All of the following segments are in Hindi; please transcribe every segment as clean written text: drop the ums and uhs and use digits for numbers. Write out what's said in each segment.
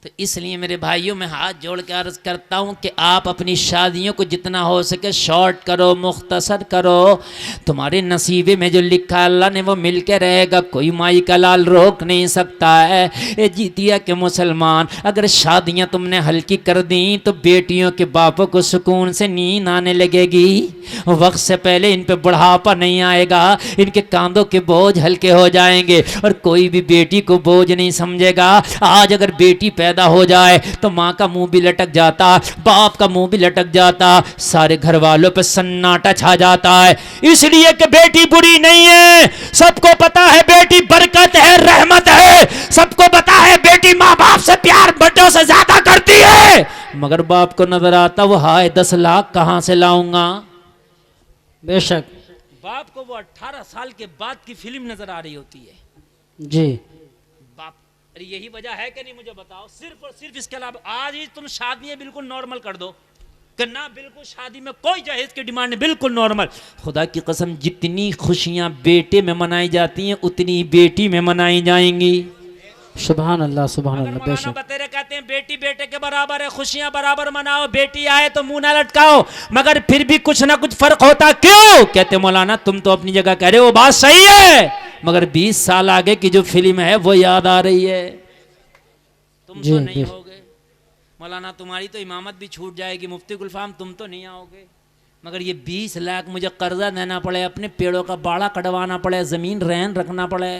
तो इसलिए मेरे भाइयों मैं हाथ जोड़ के अर्ज करता हूँ कि आप अपनी शादियों को जितना हो सके शॉर्ट करो, मुख्तसर करो। तुम्हारे नसीबे में जो लिखा अल्लाह ने वो मिल के रहेगा, कोई माई का लाल रोक नहीं सकता है। ये जीतिया के मुसलमान, अगर शादियाँ तुमने हल्की कर दी तो बेटियों के बापों को सुकून से नींद आने लगेगी, वक्त से पहले इन पे बुढ़ापा नहीं आएगा, इनके कांधों के बोझ हल्के हो जाएंगे और कोई भी बेटी को बोझ नहीं समझेगा। आज अगर बेटी पैदा हो जाए तो माँ का मुंह भी लटक जाता, बाप का मुंह भी लटक जाता, सारे घर वालों पे सन्नाटा छा जाता है। इसलिए कि बेटी बुरी नहीं है, सबको पता है बेटी बरकत है, रहमत है, सबको पता है बेटी माँ बाप से प्यार बड़ों से ज्यादा करती है। मगर बाप को नजर आता वो हाय 10 लाख कहां से लाऊंगा। बेशक बाप को वो 18 साल के बाद की फिल्म नजर आ रही होती है। जी बाप, अरे यही वजह है कि नहीं मुझे बताओ, सिर्फ और सिर्फ इसके अलावा आज ही तुम शादियां बिल्कुल नॉर्मल कर दो कि ना, बिल्कुल शादी में कोई जहेज की डिमांड नहीं, बिल्कुल नॉर्मल। खुदा की कसम जितनी खुशियां बेटे में मनाई जाती हैं उतनी बेटी में मनाई जाएंगी। सुभान अल्लाह सुभान अल्लाह। मौलाना बेशक बतेरे कहते हैं बेटी बेटे के बराबर है, खुशियां बराबर मनाओ, बेटी आए तो मुंह ना लटकाओ, मगर फिर भी कुछ ना कुछ फर्क होता क्यों? कहते मौलाना तुम तो अपनी जगह कह रहे हो, बात सही है, मगर 20 साल आगे की जो फिल्म है वो याद आ रही है। तुम तो नहीं होगे मौलाना, तुम्हारी तो इमामत भी छूट जाएगी, मुफ्ती गुलफाम तुम तो नहीं आओगे, मगर ये 20 लाख मुझे कर्जा देना पड़े, अपने पेड़ों का बाड़ा कटवाना पड़े, जमीन रहन रखना पड़े।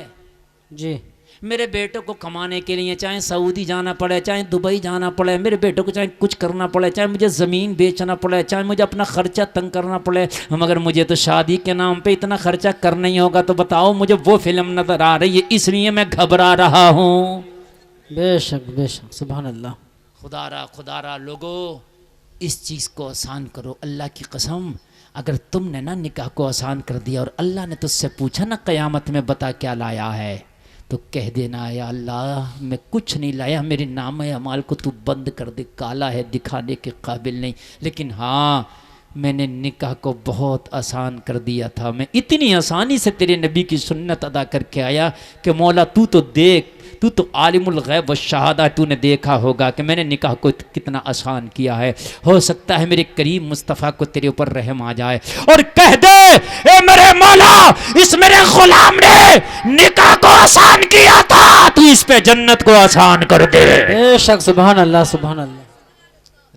जी मेरे बेटों को कमाने के लिए चाहे सऊदी जाना पड़े, चाहे दुबई जाना पड़े, मेरे बेटों को चाहे कुछ करना पड़े, चाहे मुझे ज़मीन बेचना पड़े, चाहे मुझे अपना खर्चा तंग करना पड़े, मगर मुझे तो शादी के नाम पे इतना खर्चा करना ही होगा। तो बताओ मुझे वो फिल्म नज़र आ रही है, इसलिए मैं घबरा रहा हूँ। बेशक बेशक सुभान अल्लाह। खुदारा लोगो इस चीज़ को आसान करो, अल्लाह की कसम अगर तुमने ना निकाह को आसान कर दिया और अल्लाह ने तुझसे पूछा ना क़यामत में बता क्या लाया है, तो कह देना या अल्लाह मैं कुछ नहीं लाया, मेरे नाम अमाल को तू बंद कर दे, काला है, दिखाने के काबिल नहीं, लेकिन हाँ मैंने निकाह को बहुत आसान कर दिया था, मैं इतनी आसानी से तेरे नबी की सुन्नत अदा करके आया कि मौला तू तो देख, तू तो आलिमुल गैब व शहादा, तूने देखा होगा कि मैंने निकाह को कितना आसान किया है। हो सकता है मेरे करीम मुस्तफ़ा को तेरे ऊपर रहम आ जाए और कह दे ए मेरे मौला, इस मेरे गुलाम ने निकाह को आसान किया था, तू इस पे जन्नत को आसान कर दे। बेशक सुभान अल्लाह सुभान अल्लाह।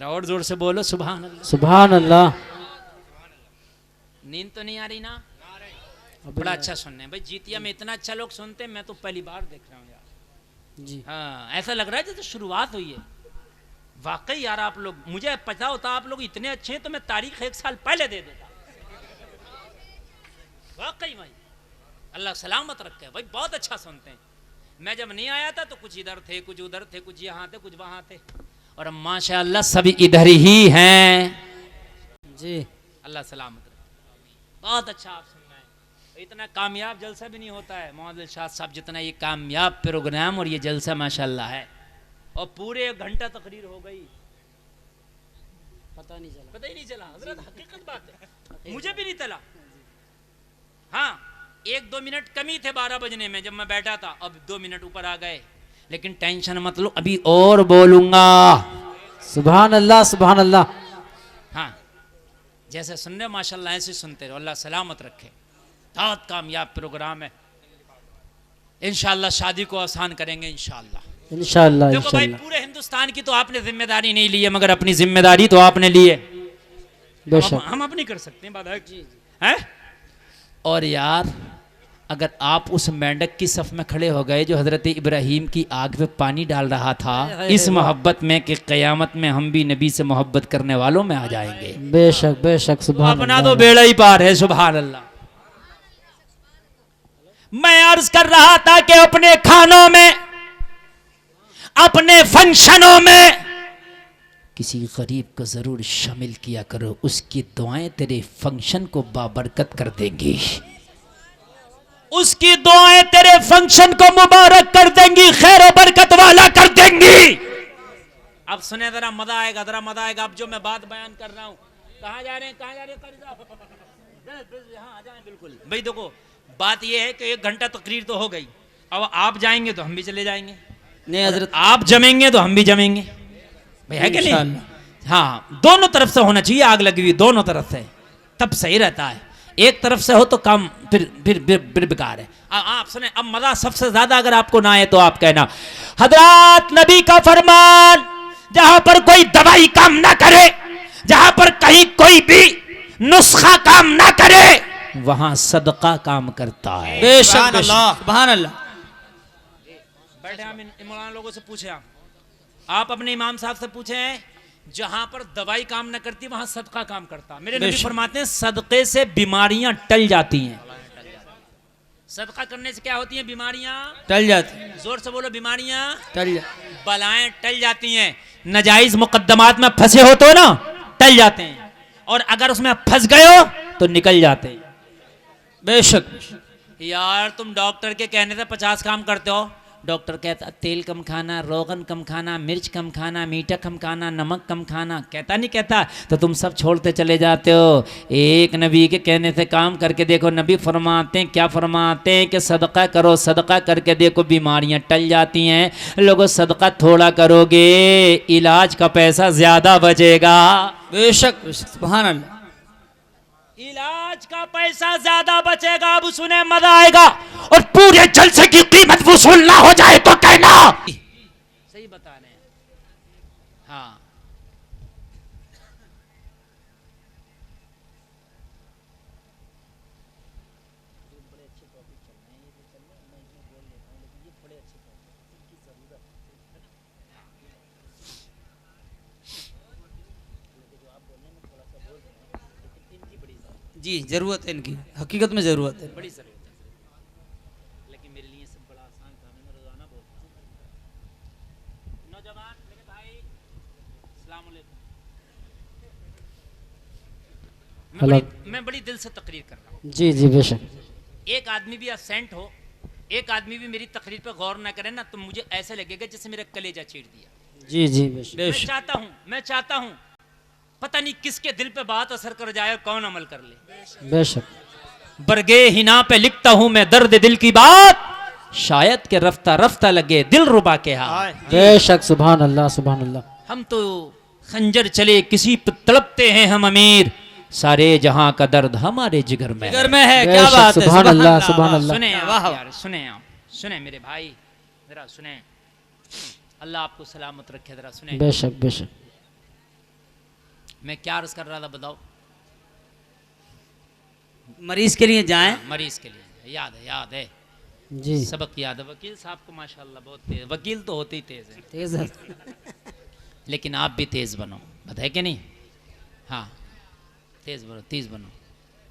और जोर से बोलो सुभान अल्लाह। सुभान अल्लाह। नींद तो नहीं आ रही ना? बड़ा अच्छा सुनने भाई, जीतिया में इतना अच्छा लोग सुनते हैं, मैं तो पहली बार देख रहा हूँ यार जी। हाँ, ऐसा लग रहा है जैसे शुरुआत हुई है। वाकई यार आप लोग, मुझे पता होता आप लोग इतने अच्छे हैं तो मैं तारीख 1 साल पहले दे देता। वाकई भाई अल्लाह सलामत रखे भाई, बहुत अच्छा सुनते हैं। मैं जब नहीं आया था तो कुछ इधर थे, कुछ उधर थे, कुछ यहाँ थे, कुछ वहाँ थे, और अब माशाअल्लाह सभी इधर ही हैं जी। अल्लाह सलामत रखे। बहुत अच्छा आप सुन रहे हैं, इतना कामयाब जलसा भी नहीं होता है मोहम्मद शाह साहब जितना ये कामयाब प्रोग्राम और ये जलसा माशाअल्लाह है। और पूरे 1 घंटा तकरीर हो गई, पता ही नहीं चला हजरत, हकीकत बात है, मुझे भी नहीं चला। हाँ 1-2 मिनट कमी थे 12 बजने में जब मैं बैठा था, अब 2 मिनट ऊपर आ गए, लेकिन टेंशन मत लो अभी और बोलूंगा। सुभान अल्लाह सुभान अल्लाह। हाँ जैसे सुन रहे माशाल्लाह ऐसे सुनते रहो, अल्लाह सलामत रखे। बहुत कामयाब प्रोग्राम है, इंशाअल्लाह शादी को आसान करेंगे इंशाअल्लाह इंशाअल्लाह देखो भाई इंशाअल्लाह। पूरे हिंदुस्तान की तो आपने जिम्मेदारी नहीं ली है, मगर अपनी जिम्मेदारी तो आपने ली है। बेशक हम अपनी कर सकते हैं बात है। और यार अगर आप उस मेंढक की सफ में खड़े हो गए जो हजरत इब्राहीम की आग पे पानी डाल रहा था, इस मोहब्बत में कि क़यामत में हम भी नबी से मोहब्बत करने वालों में आ जाएंगे। बेशक बेशक सुभान अपना अल्लाह। तो बेड़ा ही पार है। सुभान अल्लाह। मैं अर्ज कर रहा था कि अपने खानों में, अपने फंक्शनों में किसी गरीब को जरूर शामिल किया करो, उसकी दुआएं तेरे फंक्शन को बाबरकत कर देंगी, उसकी दुआएं तेरे फंक्शन को मुबारक कर देंगी, खैर बरकत वाला कर देंगी। अब सुने जरा मजा आएगा, जरा मजा आएगा। अब जो मैं बात बयान कर रहा हूं, कहां जा रहे हैं, कहां जा रहे हैं? हाँ आ जाए बिल्कुल भाई। देखो बात यह है कि 1 घंटा तकरीर तो हो गई, अब आप जाएंगे तो हम भी चले जाएंगे, नहीं हजरत, आप जमेंगे तो हम भी जमेंगे भाई, है कि नहीं? इंशाअल्लाह। हाँ, दोनों तरफ से होना चाहिए, आग लगी हुई दोनों तरफ से, तब सही रहता है। एक तरफ से हो तो काम फिर बेकार है। आप सुने, अब मजा सबसे ज्यादा अगर आपको ना आए तो आप कहना, हजरत नबी का फरमान, जहां पर कोई दवाई काम ना करे, जहां पर कहीं कोई भी नुस्खा काम ना करे, वहां सदका काम करता है। बेशक बेशक, सुभान अल्लाह। बैठे हम मौलाना लोगों से पूछे, आप अपने इमाम साहब से पूछे, जहां पर दवाई काम न करती वहां सदका काम करता। मेरे नबी फरमाते हैं सदके से बीमारियां टल जाती हैं। सदका करने से क्या होती हैं? बीमारियां टल जाती, जोर से बोलो, बीमारियां टल जाती। बलाएं टल जाती हैं। नाजायज मुकद्दमात में फंसे हो तो ना टल जाते हैं, और अगर उसमें फंस गए हो तो निकल जाते हैं। बेशक यार तुम डॉक्टर के कहने से 50 काम करते हो। डॉक्टर कहता तेल कम खाना, रोगन कम खाना, मिर्च कम खाना, मीठा कम खाना, नमक कम खाना, कहता नहीं कहता? तो तुम सब छोड़ते चले जाते हो। एक नबी के कहने से काम करके देखो। नबी फरमाते हैं, क्या फरमाते हैं कि सदका करो, सदका करके देखो बीमारियां टल जाती हैं। लोगों, सदका थोड़ा करोगे, इलाज का पैसा ज्यादा बचेगा। बेशक बेशक, सुभान अल्लाह। इलाज का पैसा ज्यादा बचेगा। अब सुने, मजा आएगा। और पूरे जलसे की कीमत वसूल ना हो जाए तो कहना। सही बता रहे हैं। हाँ, जी जरूरत है इनकी, हकीकत में जरूरत है। बड़ी जरूरत है, लेकिन मेरे लिए सब बड़ा आसान काम है। मैं रोजाना बोलता हूँ। नौजवान मेरे भाई, अस्सलाम वालेकुम। मैं बड़ी दिल से तकरीर कर रहा हूँ। जी जी बेशक। एक आदमी भी असेंट हो, एक आदमी भी मेरी तकरीर पर गौर ना करे ना, तो मुझे ऐसे लगेगा जैसे मेरा कलेजा चीर दिया। जी जी बेशक मैं चाहता हूँ पता नहीं किसके दिल पे बात असर कर जाए और कौन अमल कर ले। बेशक। बरगे हिना पे लिखता हूँ मैं दर्द दिल की बात, शायद के रफ्ता रफ्ता लगे दिल रुबा के हाथ। बेशक, सुभान अल्लाह सुभान अल्लाह। हम तो खंजर चले किसी पे तड़पते हैं हम अमीर, सारे जहां का दर्द हमारे जिगर में जिगर में है। क्या बेशक, बात है, सुभान सुभान अल्लाह सुभान अल्लाह। सुने वाह आप यार, सुने आप, सुने मेरे भाई, जरा सुने। अल्लाह आपको सलामत रखे। जरा सुने। बेशक बेशक। मैं क्या अर्ज कर रहा था बताओ? मरीज के लिए जाएं। मरीज के लिए याद है जी सबक याद है। वकील साहब को माशाल्लाह बहुत तेज, वकील तो होते ही तेज है, तेज है। लेकिन आप भी तेज बनो, बताए कि नहीं? हाँ, तेज बनो, तेज बनो।